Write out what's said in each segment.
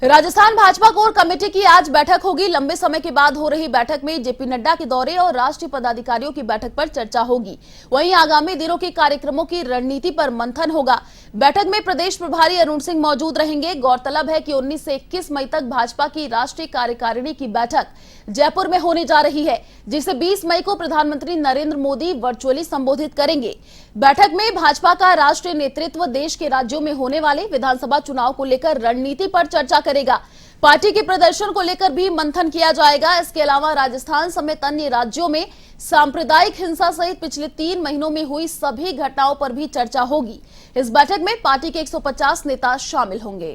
Rajasthan Bhajpa core committee की आज बैठक होगी। लंबे समय के बाद हो रही बैठक में जेपी नड्डा के दौरे और राष्ट्रीय पदाधिकारियों की बैठक पर चर्चा होगी। वहीं आगामी दिनों के कार्यक्रमों की रणनीति पर मंथन होगा। बैठक में प्रदेश प्रभारी अरुण सिंह मौजूद रहेंगे। गौरतलब है कि 19 से 21 मई तक भाजपा की राष्ट्रीय कार्यकारिणी की बैठक जयपुर में होने जा रही है, जिसे 20 मई को प्रधानमंत्री नरेंद्र मोदी वर्चुअली संबोधित करेंगे। बैठक में भाजपा का राष्ट्रीय नेतृत्व देश के राज्यों में होने वाले विधानसभा चुनाव को लेकर रणनीति पर चर्चा करेगा। पार्टी के प्रदर्शन को लेकर भी मंथन किया जाएगा। इसके अलावा राजस्थान समेत अन्य राज्यों में सांप्रदायिक हिंसा सहित पिछले 3 महीनों में हुई सभी घटनाओं पर भी चर्चा होगी। इस बैठक में पार्टी के 150 नेता शामिल होंगे।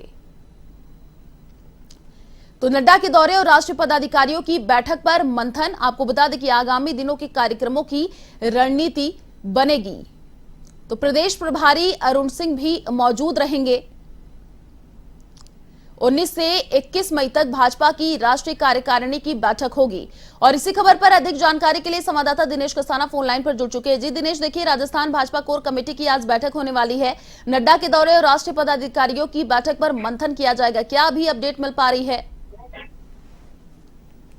तो नड्डा के दौरे और राष्ट्रीय पदाधिकारियों की बैठक पर मंथन। आपको बता दें कि आगामी दिनों के कार्यक्रमों की रणनीति बनेगी। तो प्रदेश प्रभारी अरुण सिंह भी मौजूद रहेंगे। 19 से 21 मई तक भाजपा की राष्ट्रीय कार्यकारिणी की बैठक होगी। और इसी खबर पर अधिक जानकारी के लिए संवाददाता दिनेश कसाना फोन लाइन पर जुड़ चुके हैं। जी दिनेश, देखिए राजस्थान भाजपा कोर कमेटी की आज बैठक होने वाली है। नड्डा के दौरे और राष्ट्रीय पदाधिकारियों की बैठक पर मंथन किया जाएगा। क्या अभी अपडेट मिल पा रही है?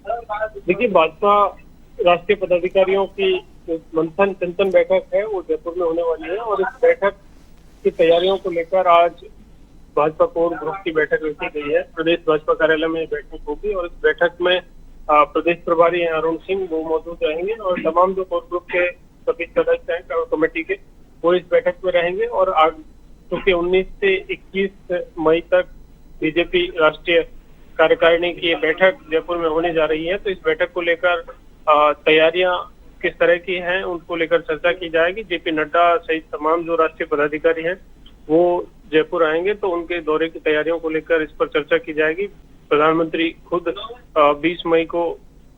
देखिए, भाजपा राष्ट्रीय पदाधिकारियों की मंथन चिंतन बैठक है वो जयपुर में होने वाली है और इस बैठक की तैयारियों को लेकर आज भाजपा कोर ग्रुप की बैठक रखी गई है। प्रदेश भाजपा कार्यालय में बैठक होगी और इस बैठक में प्रदेश प्रभारी अरुण सिंह वो मौजूद रहेंगे और तमाम जो कोर ग्रुप के सभी सदस्य हैं कोर कमेटी के वो इस बैठक में रहेंगे। और क्योंकि 19 से 21 मई तक बीजेपी राष्ट्रीय कार्यकारिणी की बैठक जयपुर में होने जा रही है, तो इस बैठक को लेकर तैयारियां किस तरह की हैं उनको लेकर चर्चा की जाएगी। जेपी नड्डा सहित तमाम जो राष्ट्रीय पदाधिकारी हैं वो जयपुर आएंगे, तो उनके दौरे की तैयारियों को लेकर इस पर चर्चा की जाएगी। प्रधानमंत्री खुद 20 मई को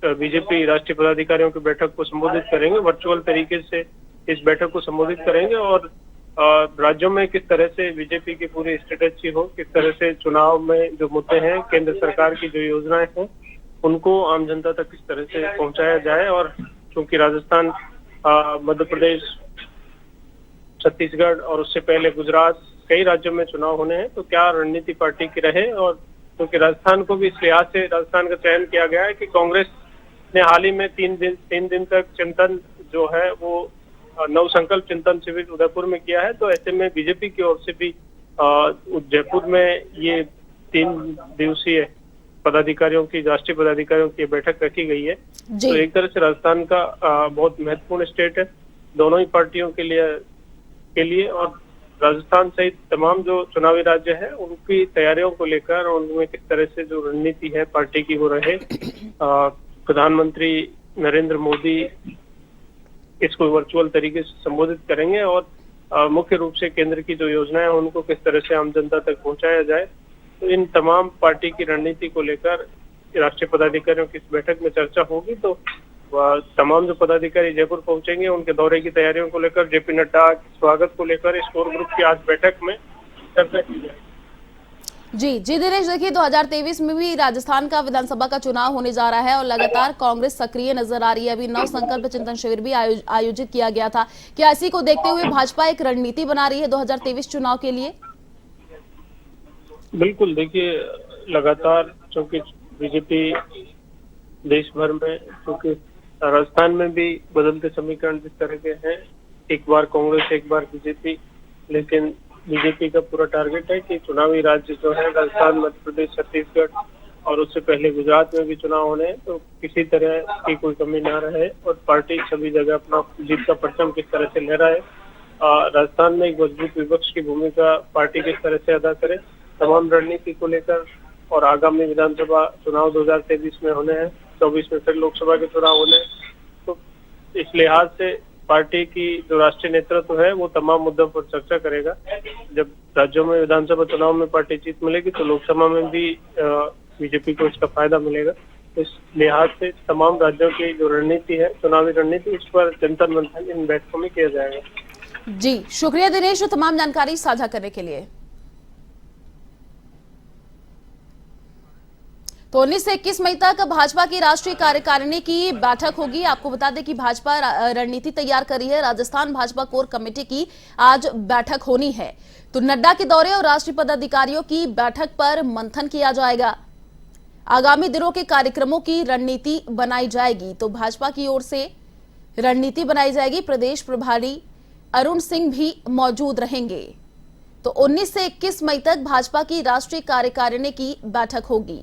बीजेपी राष्ट्रीय पदाधिकारियों की बैठक को संबोधित करेंगे, वर्चुअल तरीके से इस बैठक को संबोधित करेंगे और राज्यों में किस तरह से बीजेपी की पूरी स्ट्रेटेजी हो, किस तरह से चुनाव में जो मुद्दे हैं, केंद्र सरकार की जो योजनाएं हैं उनको आम जनता तक किस तरह से पहुंचाया जाए। और क्योंकि राजस्थान, मध्य प्रदेश, छत्तीसगढ़ और उससे पहले गुजरात, कई राज्यों में चुनाव होने हैं, तो क्या रणनीति पार्टी की रहे। और क्योंकि राजस्थान को भी इस लिहाज से राजस्थान का चयन किया गया है कि कांग्रेस ने हाल ही में 3 दिन तक चिंतन जो है वो नव संकल्प चिंतन शिविर उदयपुर में किया है, तो ऐसे में बीजेपी की ओर से भी जयपुर में ये 3 दिवसीय पदाधिकारियों की, राष्ट्रीय पदाधिकारियों की बैठक रखी गई है। तो एक तरह से राजस्थान का बहुत महत्वपूर्ण स्टेट है दोनों ही पार्टियों के लिए और राजस्थान सहित तमाम जो चुनावी राज्य है उनकी तैयारियों को लेकर उनमें किस तरह से जो रणनीति है पार्टी की वो रहे। प्रधानमंत्री नरेंद्र मोदी इसको वर्चुअल तरीके से संबोधित करेंगे और मुख्य रूप से केंद्र की जो योजनाएं हैं उनको किस तरह से आम जनता तक पहुंचाया जाए। तो इन तमाम पार्टी की रणनीति को लेकर राष्ट्रीय पदाधिकारियों की इस बैठक में चर्चा होगी। तो तमाम जो पदाधिकारी जयपुर पहुंचेंगे उनके दौरे की तैयारियों को लेकर, जेपी नड्डा के स्वागत को लेकर इस कोर ग्रुप की आज बैठक में चर्चा की जाएगी। जी दिनेश, देखिए 2023 में भी राजस्थान का विधानसभा का चुनाव होने जा रहा है और लगातार कांग्रेस सक्रिय नजर आ रही है। अभी नव संकल्प चिंतन शिविर भी आयोजित किया गया था। क्या इसी को देखते हुए भाजपा एक रणनीति बना रही है 2023 चुनाव के लिए? बिल्कुल, देखिए लगातार चूंकि बीजेपी देश भर में, क्योंकि राजस्थान में भी बदलते समीकरण जिस तरह के हैं, एक बार कांग्रेस एक बार बीजेपी, लेकिन बीजेपी का पूरा टारगेट है कि चुनावी राज्य जो है राजस्थान, मध्य प्रदेश, छत्तीसगढ़ और उससे पहले गुजरात में भी चुनाव होने हैं, तो किसी तरह की कोई कमी ना रहे और पार्टी सभी जगह अपना जीत का परचम किस तरह से लहराए। राजस्थान में एक मजबूत विपक्ष की भूमिका पार्टी किस तरह से अदा करे, तमाम रणनीति को लेकर। और आगामी विधानसभा चुनाव 2023 में होने हैं, 24 में फिर लोकसभा के चुनाव होने हैं, तो इस लिहाज से पार्टी की जो राष्ट्रीय नेतृत्व है वो तमाम मुद्दों पर चर्चा करेगा। जब राज्यों में विधानसभा चुनाव में पार्टी जीत मिलेगी तो लोकसभा में भी बीजेपी को इसका फायदा मिलेगा। तो इस लिहाज से तमाम राज्यों की जो रणनीति है, चुनावी रणनीति, उस पर चिंतन मंथन इन बैठकों में किया जाएगा। जी शुक्रिया दिनेश, तमाम जानकारी साझा करने के लिए। तो 19 से 21 मई तक भाजपा की राष्ट्रीय कार्यकारिणी की बैठक होगी। आपको बता दें कि भाजपा रणनीति तैयार करी है। राजस्थान भाजपा कोर कमेटी की आज बैठक होनी है। तो नड्डा के दौरे और राष्ट्रीय पदाधिकारियों की बैठक पर मंथन किया जाएगा। आगामी दिनों के कार्यक्रमों की रणनीति बनाई जाएगी। तो भाजपा की ओर से रणनीति बनाई जाएगी। प्रदेश प्रभारी अरुण सिंह भी मौजूद रहेंगे। तो 19 से 21 मई तक भाजपा की राष्ट्रीय कार्यकारिणी की बैठक होगी।